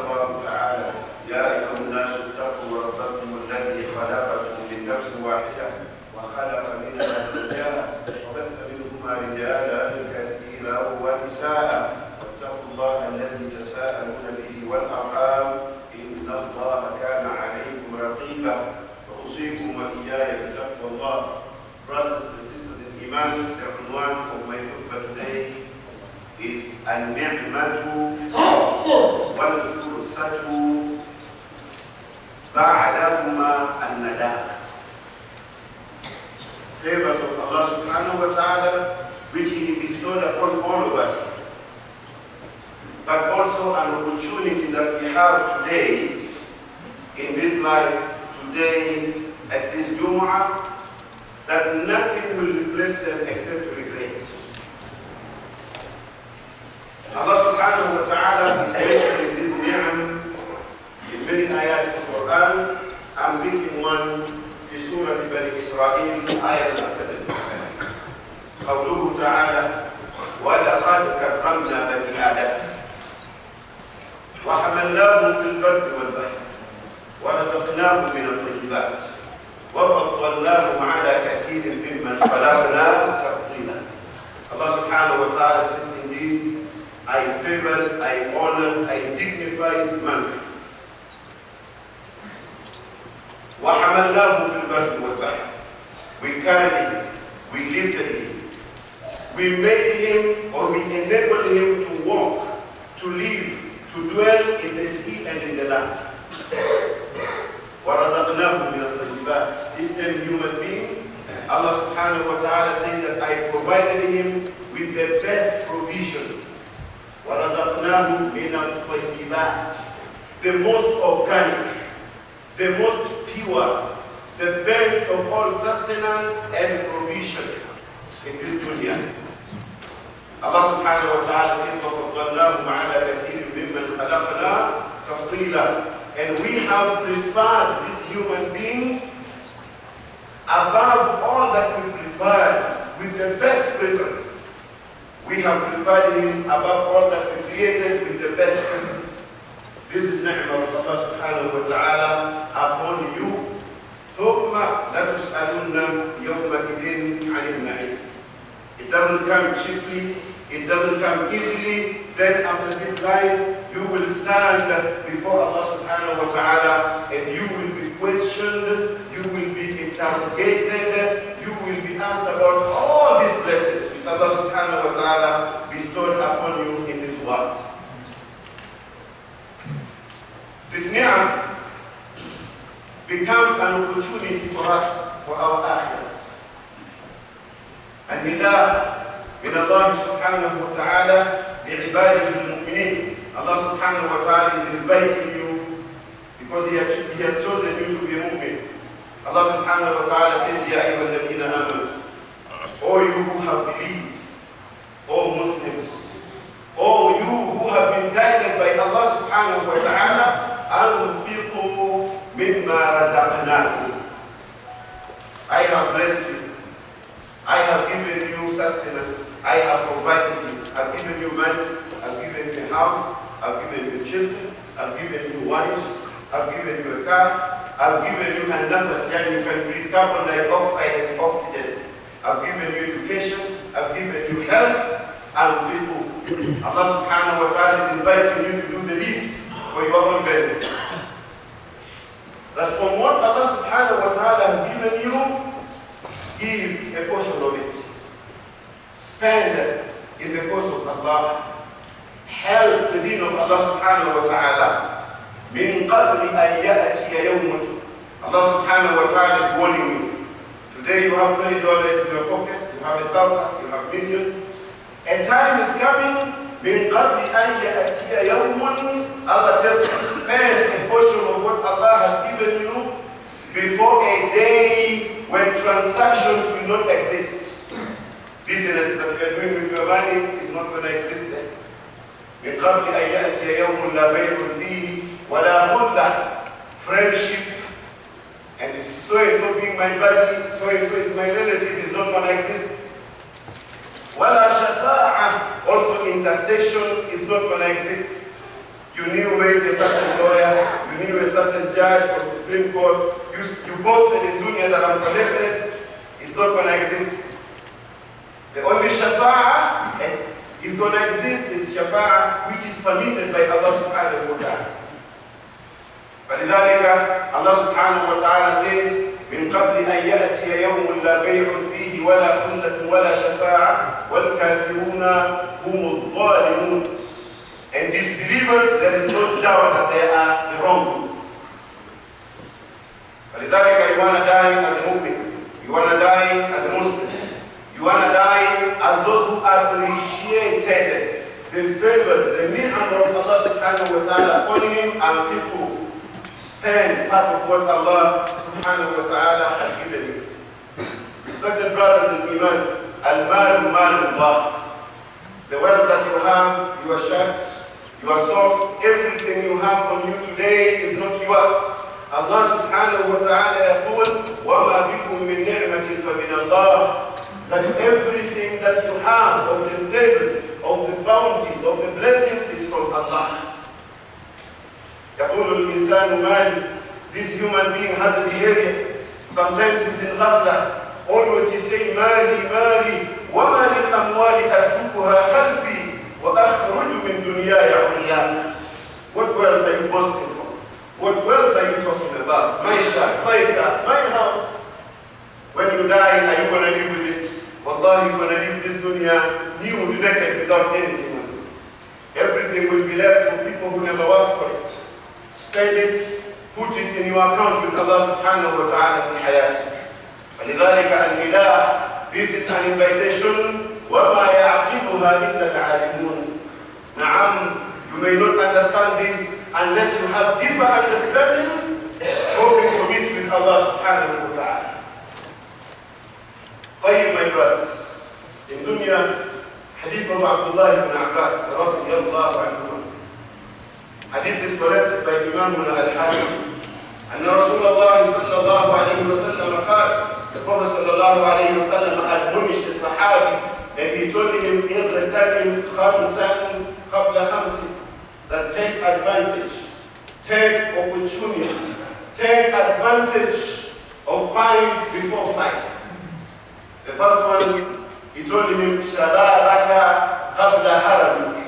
الله تعالى يا أيها الناس اتقوا ربكم الذي خلقكم من نفس واحدة وخلق منها زوجها وبث منهما رجالا كثيرا ونساء واتقوا الله الذي تساءلون به والأرحام إن الله كان عليكم رقيبا وأوصيكم وإياي بتقوى الله. Brothers and sisters in Imam, the unwan of my khutbah today is an-ni'matu wal-fursatu ba'dahuma an-nadah. Favors of Allah subhanahu wa ta'ala which He bestowed upon all of us, but also an opportunity that we have today in this life, today at this Jumu'ah, that nothing will replace them except regret. Allah subhanahu wa ta'ala is mentioning this ni'am in many ayat of the Quran. I'm reading one in Surah Bani Israel, ayat 7. قوله تعالى وَلَقَدْ كَرَّمْنَا بَنِي آدَمَ وَحَمَلْنَاهُمْ فِي الْبَرِّ وَالْبَحْرِ وَرَزَقْنَاهُمْ مِنَ الطَّيِّبَاتِ وَفَضَّلْنَاهُمْ عَلَى كَثِيرٍ مِّمَّنْ خَلَقْنَا تَفْضِيلًا. Allah subhanahu wa ta'ala says, indeed, I favored, I honored, I dignified mankind. وَحَمَلْنَاهُمْ فِي الْبَرِّ وَالْبَحْرِ. We carried him, we lifted him, we made him or we enabled him to walk, to live, to dwell in the sea and in the land. وَرَزَقْنَاهُ مِنَ الطَّيِّبَاتِ. This same human being, Allah subhanahu wa ta'ala says that I provided him with the best provision. وَرَزَقْنَاهُ مِنَ الطَّيِّبَاتِ. The most organic, the most pure, the best of all sustenance and provision in this dunya. Allah subhanahu wa ta'ala says, وَفَضَّلْنَاهُمْ عَلَى كَثِيرٍ مِّمَّنْ خَلَقْنَا تَفْضِيلًا. And we have prepared this human being above all that we prepared with the best preference. We have prepared him above all that we created with the best preference. This is ni'mah of Allah subhanahu wa ta'ala upon you. ثُمَّ لَتُسْأَلُنَّ يَوْمَئِذٍ عَنِ النَّعِيمِ. It doesn't come cheaply, it doesn't come easily. Then after this life, you will stand before Allah subhanahu wa ta'ala and you will be questioned, you will be interrogated, you will be asked about all these blessings which Allah subhanahu wa ta'ala bestowed upon you in this world. This ni'am becomes an opportunity for us, for our akhirah. النداء من الله سبحانه وتعالى لعباده المؤمنين. Allah subhanahu wa ta'ala is inviting you because He has chosen you to be a mu'min. Allah subhanahu wa ta'ala says, يَا أَيُّهَا الَّذِينَ آمَنُوا. O you who have believed, O Muslims, O you who have been guided by Allah subhanahu wa ta'ala, أَنْفِقُوا مِمَّا رَزَقْنَاكُمْ. I have blessed you. I have given you sustenance. I have provided you. I've given you money. I've given you a house. I've given you children. I've given you wives. I've given you a car. I've given you a nafas, you can breathe carbon dioxide and oxygen. I've given you education. I've given you health and people. Allah subhanahu wa ta'ala is inviting you to do the least for your own benefit. That from what Allah subhanahu wa ta'ala has given you, give a portion of it. Spend in the cause of Allah. Help the deen of Allah subhanahu wa ta'ala. Min qabli an ya'tiya yawmun. Allah subhanahu wa ta'ala is warning you. Today you have $20 in your pocket, you have 1,000, you have million. A time is coming. Min qabli an ya'tiya yawmun. Allah tells you, spend a portion of what Allah has given you before a day when transactions will not exist. Business that you are doing with your money is not going to exist then. من قبل أن يأتي يوم لا بيع فيه ولا خلة. Friendship and so and so being my buddy, so and so is my relative is not going to exist. ولا شفاعة, also intercession is not going to exist. You knew maybe a certain lawyer, you knew a certain judge from Supreme Court, you boasted in dunya that I'm connected, it's not going to exist. The only shafa'ah is going to exist is shafa'ah which is permitted by Allah subhanahu wa ta'ala. فلذلك Allah subhanahu wa ta'ala says, من قبل أن يأتي يوم لا بيع فيه ولا خلة ولا شفاعة والكافرون هم الظالمون. And disbelievers, there is no doubt that they are the wrongdoers. فلذلك you want to die as a mu'min, you want to die as a Muslim, you want to die as those who appreciated the favors, the ni'mah of Allah subhanahu wa ta'ala upon him, and people spend part of what Allah subhanahu wa ta'ala has given you. Respected brothers in Imam, al-malu malullah. The wealth that you have, your shirt, your socks, everything you have on you today is not yours. Allah subhanahu wa ta'ala yaqul, وَمَا بِكُم مِّن نِعْمَةٍ فَمِنَ اللَّهِ. That everything that you have of the favors, of the bounties, of the blessings is from Allah. يقول الإنسان مالي. This human being has a behavior. Sometimes he's in ghafla. Always he's saying مالي مالي وما للأموال أتركها خلفي وأخرج من دنياي عريانا. What wealth are you boasting for? What wealth are you talking about? My shop, my car, my house. When you die, are you going to live with it? Wallahi, you're going to leave this dunya new, naked, without anything. Everything will be left for people who never worked for it. Spend it, put it in your account with Allah subhanahu wa ta'ala fi hayati. فلذلك النداء, this is an invitation. وَمَا يَعْقِبُهَا إِلَّا الْعَالِمُونَ. Na'am, you may not understand this unless you have deeper understanding, hoping to meet with Allah subhanahu wa ta'ala. طيب, my brothers, in dunya, hadith of Abdullah ibn Abbas radiyallahu anhu. Hadith is collected by Imam al-Hakim. أن رسول الله صلى الله عليه وسلم قال, the Prophet صلى الله عليه وسلم admonished the Sahabi, and he told him, اغتنم خمسا قبل خمس, that take advantage, take opportunity, take advantage of 5 before 5. The first one, he told him, شبابك قبل هرمك,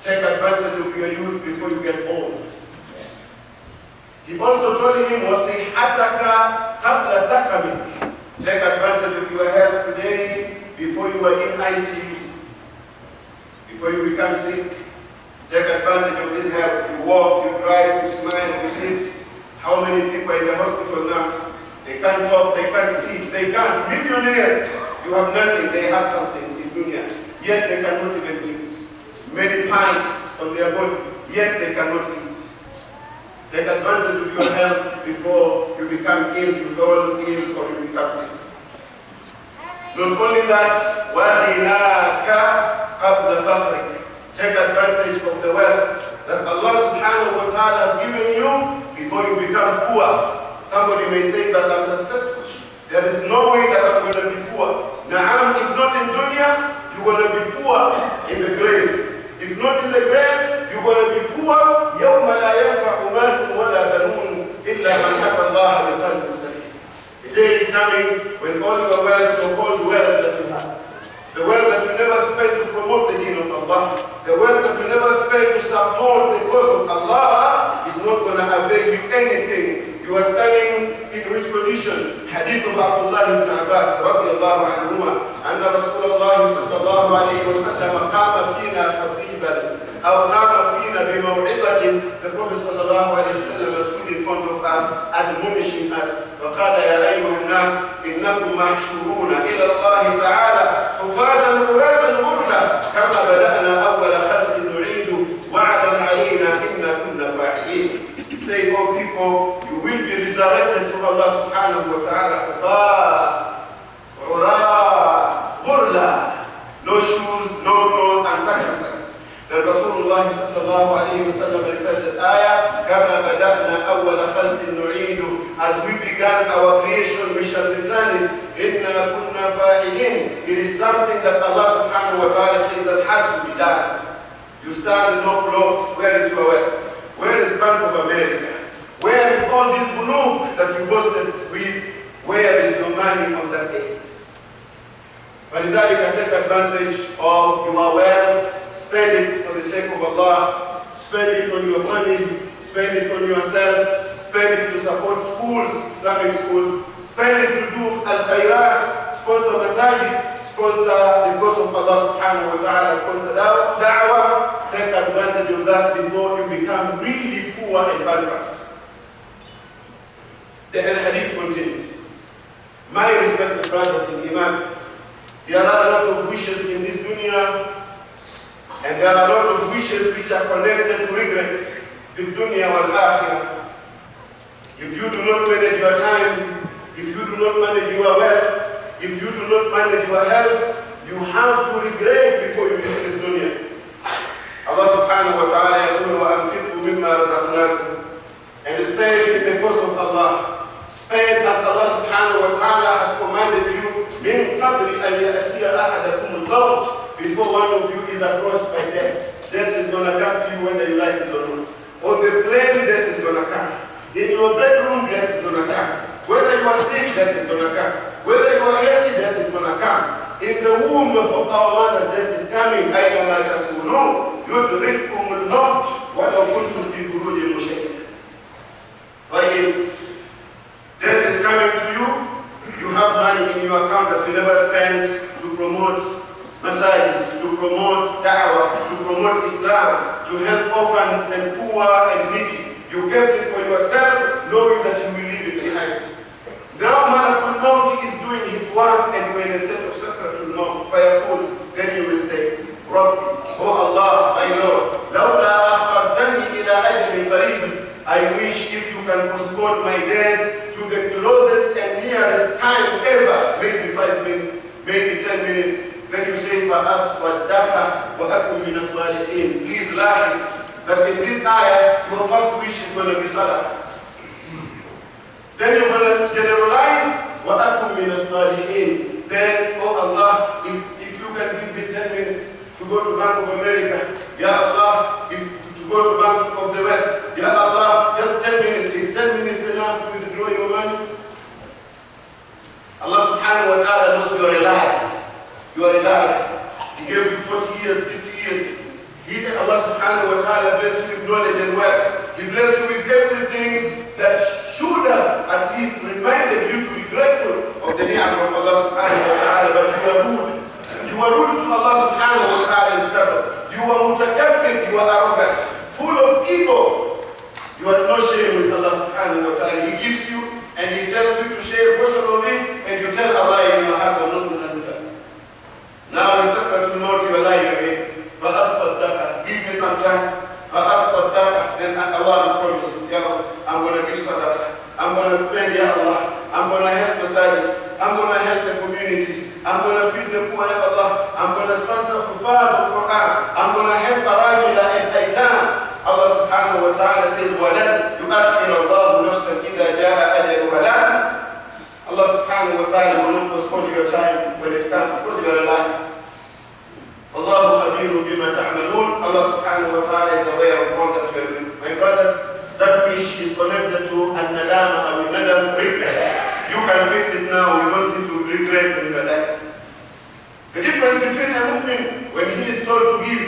take advantage of your youth before you get old. He also told him, وَصِحَّتَكَ قَبْلَ سَقَمِكَ, take advantage of your health today before you are in ICU, before you become sick. Take advantage of this health. You walk, you drive, you smile, you sit. How many people are in the hospital now? They can't talk, they can't eat, they can't. Millionaires, you have nothing, they have something in dunya, yet they cannot even eat. Many pints on their body, yet they cannot eat. Take advantage of your health before you become ill, you fall ill, or you become sick. Not only that, وَغِنَاكَ قَبْلَ فَقْرِكَ, take advantage of the wealth that Allah subhanahu wa ta'ala has given you before you become poor. Somebody may say that I'm successful. There is no way that I'm going to be poor. Na'am, if not in dunya, you're going to be poor in the grave. If not in the grave, you're going to be poor. يَوْمَ لَا يَنْفَعُ مَالٌ وَلَا بَنُونَ إِلَّا مَنْ أَتَى اللَّهَ بِقَلْبٍ سَلِيمٍ. The day is coming when all your wealth, so-called wealth that you have, the wealth that you never spent to promote the deen of Allah, the wealth that you never spent to support the cause of Allah, is not going to avail you anything. You are standing in which condition? Hadith of Abdullah ibn Abbas radiyallahu anhuma, anna Rasulullah sallallahu alayhi wa sallam qama fina khatiban, aw qama fina bimaw'idatin. The Prophet sallallahu alayhi wa sallam stood in front of us, admonishing us. فقال يا أيها الناس إنكم محشورون إلى الله تعالى حفاة عراة غرلا كما بدأنا أول خلق نعيد وعدا علينا إنا كنا فاعلين. Say, oh people, you will be resurrected to Allah subhanahu wa ta'ala حفاة عراة غرلا, no shoes, no clothes, uncircumcised. Then Rasulullah sallallahu alayhi wa sallam recited ayah, كما بدأنا أول خلق نعيد, as we began our creation, we shall return it. إِنَّا كُنَّا فَاعِلِينَ. It is something that Allah subhanahu wa ta'ala says that has to be done. You stand with no clothes, where is your wealth? Bank of America? Where is all this bunuk that you boasted with? Where is your money on that day? فلذلك take advantage of your wealth, spend it for the sake of Allah, spend it on your family, spend it on yourself, spend it to support schools, Islamic schools, spend it to do al-khairat, sponsor masajid, sponsor the cause of Allah subhanahu wa ta'ala, sponsor da'wah. Take advantage of that before you become really poor and bankrupt. The hadith continues. My respected brothers in Imam, there are a lot of wishes in this dunya, and there are a lot of wishes which are connected to regrets. The dunya wal akhirah. If you do not manage your time, if you do not manage your wealth, if you do not manage your health, you have to regret before you leave this dunya. Allah subhanahu wa ta'ala yaqulu wa anfiqu mimma razaqnakum, and spend in the cause of Allah. Spend as Allah subhanahu wa ta'ala has commanded you. من قبل أن يأتي أحدكم الموت, before one of you is approached by death. Death is going to come to you whether you like it or not. On the plane, death is going to come. In your bedroom, death is going to come. Whether you are sick, death is going to come. Whether you are healthy, death is going to come. In the womb of our mother, death is coming. أينما تكونوا يدرككم الموت ولو كنتم في بروج مشيدة. Death is coming to you. You have money in your account that you never spent to promote masajid, to promote da'wah, to promote Islam, to help orphans and poor and needy. You kept it for yourself, knowing that you will leave it behind. Now Malakul Maut is doing his work and you are in a state of sakratul maut. Fayaqul, then you will say, Rabbi, oh Allah, my Lord, lawla akhartani ila ajlin qareeb, I wish if you can postpone my death to the closest and nearest time ever, maybe 5 minutes, maybe 10 minutes, then you say, فَأَصْفَدَّكَ وَأَكُمْ مِنَ الصَّالِحِينَ. Please lie that in this ayah, your first wish is going to be salah. Then you're going to generalize, وَأَكُمْ مِنَ الصَّالِحِينَ. Then, oh Allah, if you can give me 10 minutes to go to Bank of America, Ya Allah, to go to Bank of the West, Ya Allah, just 10 minutes. Is 10 minutes enough to withdraw your money? Allah subhanahu wa ta'ala knows you are a liar. You are a liar. He gave you 40 years, 50 years. Allah subhanahu wa ta'ala blessed you with knowledge and wealth. He blessed you with everything that should have at least reminded you to be grateful of the ni'mah of Allah subhanahu wa ta'ala, but you are rude. You are rude to Allah subhanahu wa ta'ala instead. You are mutakabbir, you are arrogant, full of ego. You have no shame with Allah subhanahu wa ta'ala. He gives you and He tells you to share a portion of it, and you tell Allah in your heart, I'm not going to do that. Now in sakratul maut you are lying again. فَأَصْفَدَّكَ, give me some time. فَأَصْفَدَّكَ, then Allah will promise you, Ya Allah, I'm going to give sadaqah. I'm going to spend, Ya Allah. I'm going to help masajid. I'm going to help the communities. I'm going to feed the poor, Ya Allah. I'm going to sponsor Hufad of Quran. I'm going to help Aramila and Aitam. Allah subhanahu wa ta'ala says, وَلَنْ يُؤَخِّرَ اللَّهُ نَفْسًا إِذَا جَاءَ أَجَلُهَا لَنْ. Allah subhanahu wa ta'ala will not postpone your time when it comes, because you are alive. Allahu khabiru bima ta'malun. Allah subhanahu wa ta'ala is aware of all that you are doing. My brothers, that wish is connected to an-nadama or nadam, regret. You can fix it now, you don't need to regret when you are dying. The difference between a mu'min when he is told to give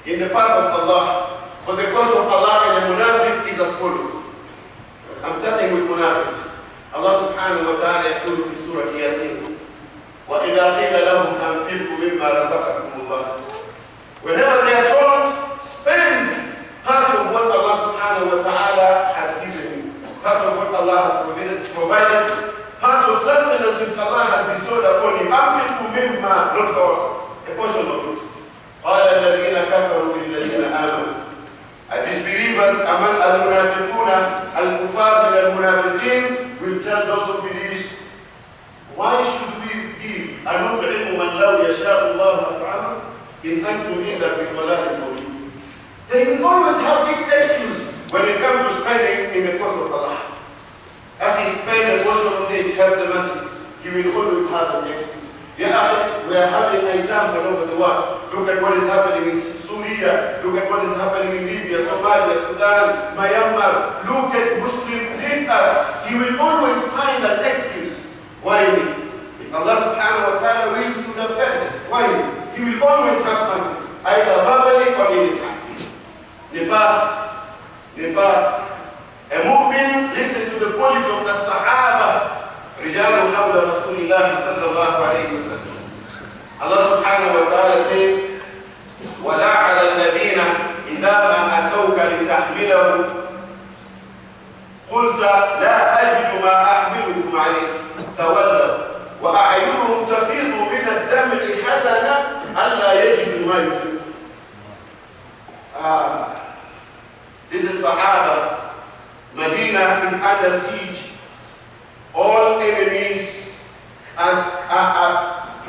in the path of Allah for the cause of Allah and a munafiq is as follows. I'm starting with munafiq. Allah subhanahu wa ta'ala yaqulu fi surah Yasin, وَإِذَا قِيلَ لَهُمْ أَنْفِقُوا مِمَّا رَزَقَكُمُ اللَّهُ. Whenever they are told, spend part of what Allah subhanahu wa ta'ala has given you, part of what Allah has provided, part of sustenance which Allah has bestowed upon you. أَنْفِقُوا مِمَّا, not all, a portion of it. قَالَ الَّذِينَ كَفَرُوا لِلَّذِينَ آمَنُوا. Disbelievers among al-munafiquna, al-kufar min al-munafiqin will tell those who believe, why should we give? أَنُطْعِمُ مَنْ لَوْ يَشَاءُ اللَّهُ أَطْعَمَهُ إِنْ أَنْتُمْ إِلَّا فِي ضَلَالٍ مُبِينٍ. They will always have big excuse when it comes to spending in the cause of Allah. If he spend a portion of it, help the masjid, he will always have an excuse. Yeah, we are having a time all over the world. Look at what is happening in Syria. Look at what is happening in Libya, Somalia, Sudan, Myanmar. Look at Muslims needs us. He will always find an excuse. Why me? If Allah subhanahu wa ta'ala will, he will affect it. Why me? He will always have something, either verbally or in his heart. Nifaq. A mu'min, listen to the quality of the Sahaba. رجال حول رسول الله صلى الله عليه وسلم. Allah subhanahu wa ta'ala said, وَلَا عَلَى الَّذِينَ إِذَا مَا أَتَوْكَ لِتَحْمِلَهُ قُلْتَ لَا أَجِدُ مَا أَحْمِلُكُمْ عَلَيْهِ تَوَلَّوْا وَأَعْيُنُهُمْ تَفِيضُ مِنَ الدَّمْعِ حَزَنًا أَلَّا يَجِدُوا مَا يُنْفِقُونَ. This is Sahaba. Medina is under siege. All enemies are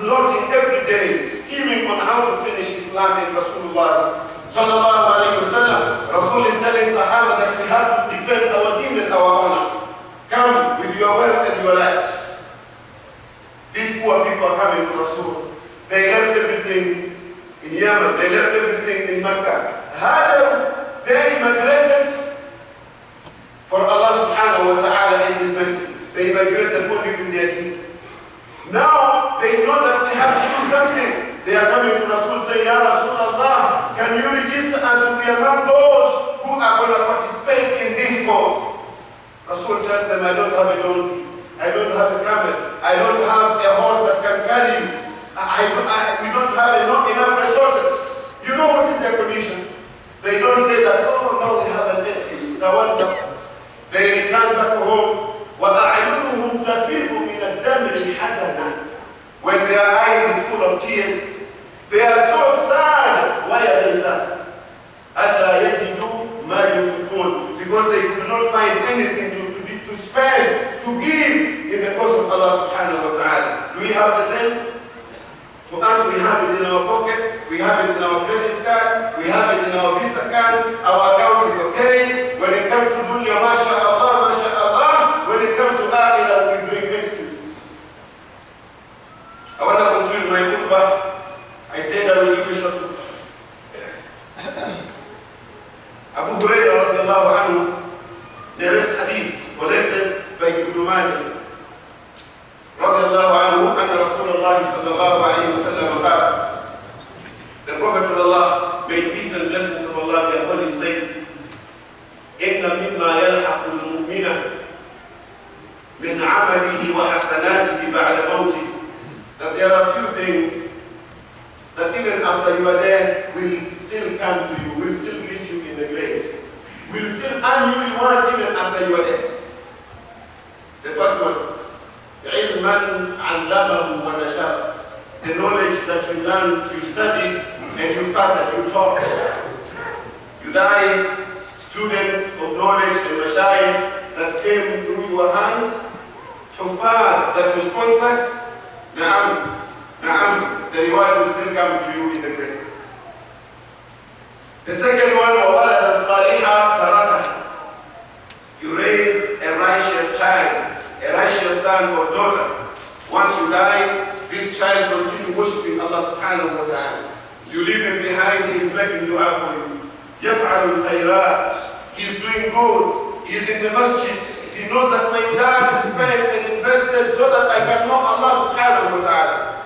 plotting every day, scheming on how to finish Islam in Rasulullah sallallahu alayhi wa sallam. Rasul is telling Sahaba that we have to defend our deen and our honor. Come with your wealth and your lives. These poor people are coming to Rasul. They left everything in Yemen. They left everything in Mecca. They migrated for Allah subhanahu wa ta'ala in His mercy. They migrated only with their deen. Now they know that we have to do something. They are coming to Rasul saying, Ya Rasulullah, can you register us to be among those who are going to participate in this cause? Rasul tells them, I don't have a donkey. I don't have a camel. I don't have a horse that can carry you. We don't have enough resources. You know what is their condition? They don't say that, oh, now we have an excuse. They return back home. وَأَعْيُنُهُمْ تَفِيضُ مِنَ الدَّمْعِ حَزَنًا. When their eyes is full of tears, they are so sad. Why are they sad? أَلَّا يَجِدُوا مَا يُنْفِقُونَ. Because they could not find anything to spend, to give in the cause of Allah subhanahu wa ta'ala. Do we have the same? To us, we have it in our pocket, we have it in our credit card, we have it in our Visa card, our account is okay. When it comes to dunya, mashallah, mashallah. When it comes to akhirah, we bring excuses. I want to conclude my khutbah. I said I will give a short khutbah. Abu Hurairah radiallahu anhu narrates hadith collected by Ibn Majah. Radiallahu anhu, anna Rasulullah sallallahu alayhi wa sallam qala. The Prophet of Allah, may peace and blessings of Allah be upon him, said, Inna mimma yalhaqu al-mu'mina min amalihi wa hasanatihi ba'da mawtihi. That there are few things that even after you are dead will still come to you, will still reach you in the grave, will still earn you reward even after you are dead. The first one, ilman allamahu wa nashar. The knowledge that you learned, you studied, and you taught, you taught. You die, students of knowledge and mashayikh that came through your hands, hufad that you sponsored, na'am, the reward will still come to you in the grave. The second one, وَوَلَدَ صَالِحًا تَرَكَهُ. You raise a righteous child, a righteous son or daughter. Once you die, this child continue worshiping Allah subhanahu wa ta'ala. You leave him behind, he is making dua for you. يَفْعَلُ الْخَيْرَاتِ. He is doing good. He is in the masjid. He knows that my dad is spent and invested so that I can know Allah subhanahu wa ta'ala.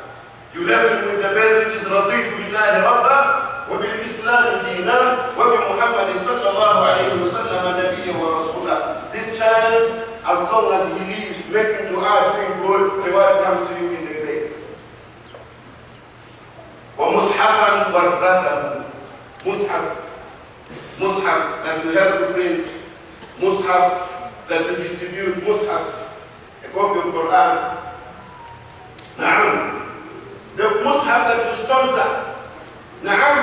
You left him with the best, which is رَضِيتُ بِاللَّهِ رَبًّا وَبِالْإِسْلَامِ دِينًا وَبِمُحَمَّدٍ صَلَّى اللَّهُ عَلَيْهِ وَسَلَّمَ نَبِيًّا وَرَسُولًا. This child, as long as he lives, making dua, doing good, reward comes to you in the grave. وَمُصْحَفًا وَرْبَثًا. Mushaf that you help to print, mushaf that you distribute, mushaf, a copy of Quran. Na'am. The mushaf that you sponsor. Na'am.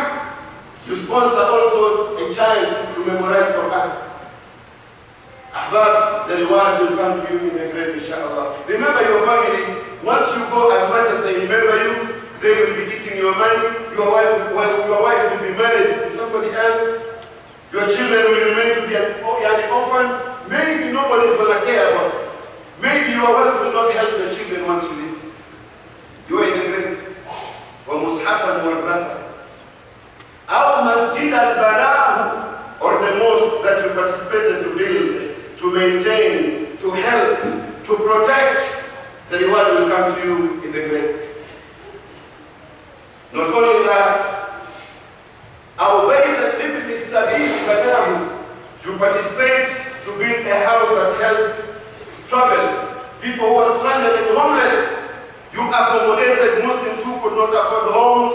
You sponsor also a child to memorize Quran. Ahbab, the reward will come to you in the grave, inshallah. Remember your family. Once you go, as much as they remember you, they will be eating your money. Your wife will be married to somebody else. Your children will remain to be orphans. Maybe nobody is going to care about them. Maybe your wealth will not help your children once you leave. You are in the grave. children to build, to maintain, to help, to protect, the reward will come to you in the grave. Not only that, أو بيتا لابن السبيل بناه, you participate to build a house that helps travelers, people who are stranded and homeless. You accommodated Muslims who could not afford homes.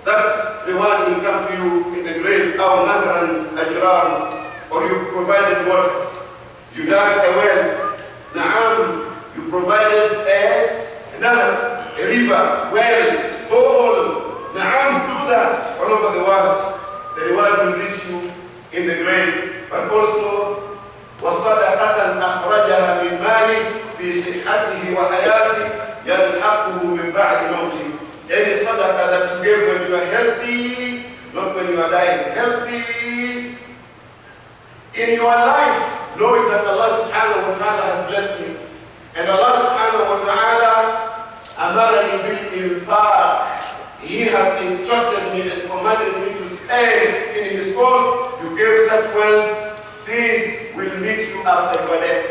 That reward will come to you in the grave. أو نهرا أجرام, or you provided water. You dug a well. Na'am, you provided a river, well, borehole. Na'am, do that all over the world. The reward will reach you in the grave. But also, وَصَدَقَةً أَخْرَجَهَا مِنْ مَالِهِ فِي صِحَّتِهِ وَحَيَاتِهِ يَلْحَقُهُ مِنْ بَعْدِ مَوْتِهِ. Any sadaqah that you gave when you are healthy, not when you are dying. Healthy in your life, knowing that Allah subhanahu wa ta'ala has blessed me. And Allah subhanahu wa ta'ala amarani bil-infaq. He has instructed me and commanded me to spend in His cause. You gave such wealth, this will meet you after your death.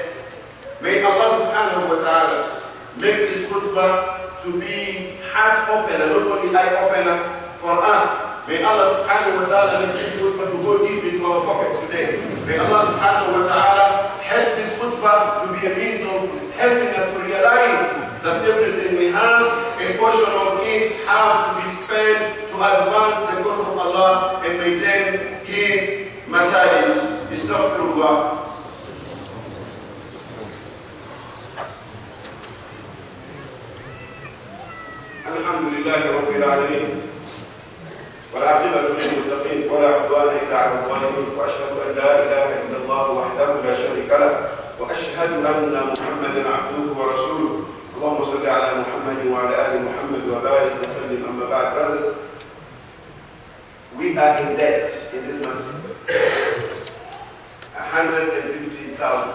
May Allah subhanahu wa ta'ala make this khutbah to be heart opener, not only eye opener for us. May Allah subhanahu wa ta'ala make this khutbah to go deep into our pockets today. May Allah subhanahu wa ta'ala help this khutbah to be a means of helping us to realize that everything we have, a portion of it have to be spent to advance the cause of Allah and maintain His masajid. Astaghfirullah. Alhamdulillahi Rabbil Alameen. والعاقبة للمتقين ولا عدوان إلا على الظالمين وأشهد أن لا إله إلا الله وحده لا شريك له وأشهد أن محمدا عبده ورسوله اللهم صل على محمد وعلى آل محمد وبارك وسلم. أما بعد, brothers, we are in debt in this masjid, 115,000,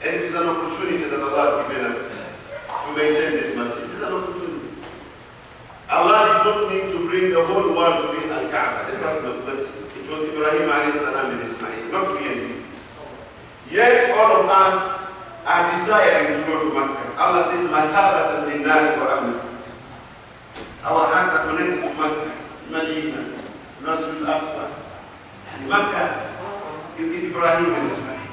and it is an opportunity that Allah has given us to maintain this masjid. It is an opportunity. Allah did not need to bring the whole world to be Al-Kaaba, the first masjid. It was Ibrahim alayhi salam and Ismail, not me and you. Yet all of us are desiring to go to Makkah. Allah says, Mathabatan lin-nas wa amna. Our hearts are connected to Makkah, Medina, Nasr al-Aqsa, and Makkah, Ibrahim and Ismail.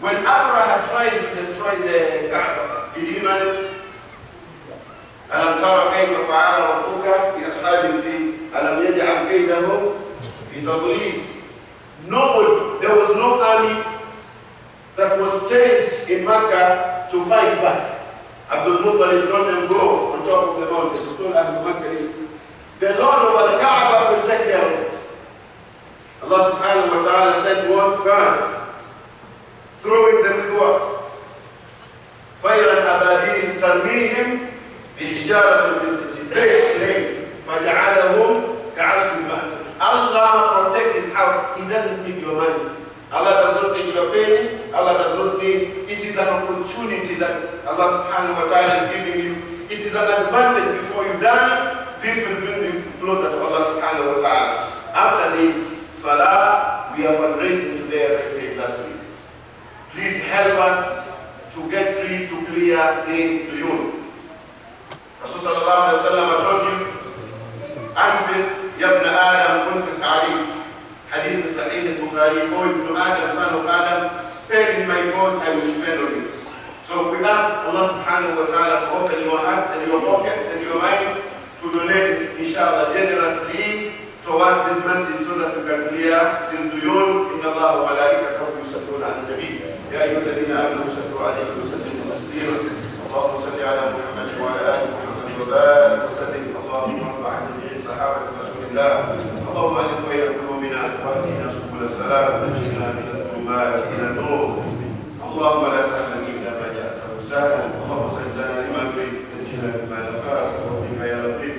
When Abraham tried to destroy the Kaaba, did he manage? ألم ترى كيف فعل ربك بأصحاب الفيل ألم يجعل كيدهم في تضليل. Nobody, there was no army that was staged in Makkah to fight back. Abdul Muttalib told them, go on top of the mountain. He told Ahlul Makkah, the Lord over the Kaaba will take care of it. Allah subhanahu wa ta'ala sent what? Birds, throwing them with what? طيرا أبابيل ترميهم بحجارة من سجيل فجعلهم كعصف مأكول. Allah protects His house. He doesn't need your money. Allah does not take your penny. Allah does not need. It is an opportunity that Allah subhanahu wa ta'ala is giving you. It is an advantage before you die. This will bring you closer to Allah subhanahu wa ta'ala. After this salah, we are fundraising today, as I said last week. Please help us to get free to clear this duyun. Rasul sallallahu alayhi wa sallam told you, Anfiq ya ibn Adam, unfiq alayk. Hadith Sahih al-Bukhari, O ibn Adam, son of Adam, spend in my cause, I will spend on you. So we ask Allah subhanahu wa ta'ala to open your hearts and your pockets and your minds to donate, inshallah, generously towards this masjid so that we can clear this duyun. Inna Allah wa malaikatahu yusalluna ala nabi. Ya ayyuhalladhina amanu sallu alayhi wa sallimu taslima. Allahumma salli ala Muhammad wa ala ali Muhammad wa barik wa sallim. Allahumma rabba an jami'i sahabati Rasulillah. Allahumma alif bayna qulubina واهدنا سبل السلام ونجنا من الظلمات الى النور. اللهم لا سهل الا ما جعلته سهلا. اللهم سهل لنا لما نريد ونجنا مما نخاف وبك يا لطيف.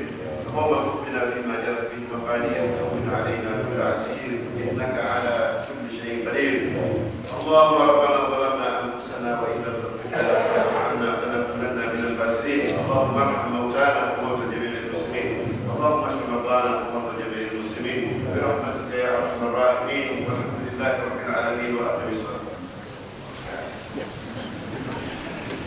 اللهم اغفر بنا فيما جرت به مقادير وهون علينا كل عسير انك على كل شيء قدير. اللهم ربنا ظلمنا انفسنا وان لم تغفر لنا وترحمنا لنكونن من الخاسرين. اللهم ارحم موتانا وموتى جميع المسلمين. اللهم اشف الراحمين والحمد لله رب العالمين وأقم الصلاة.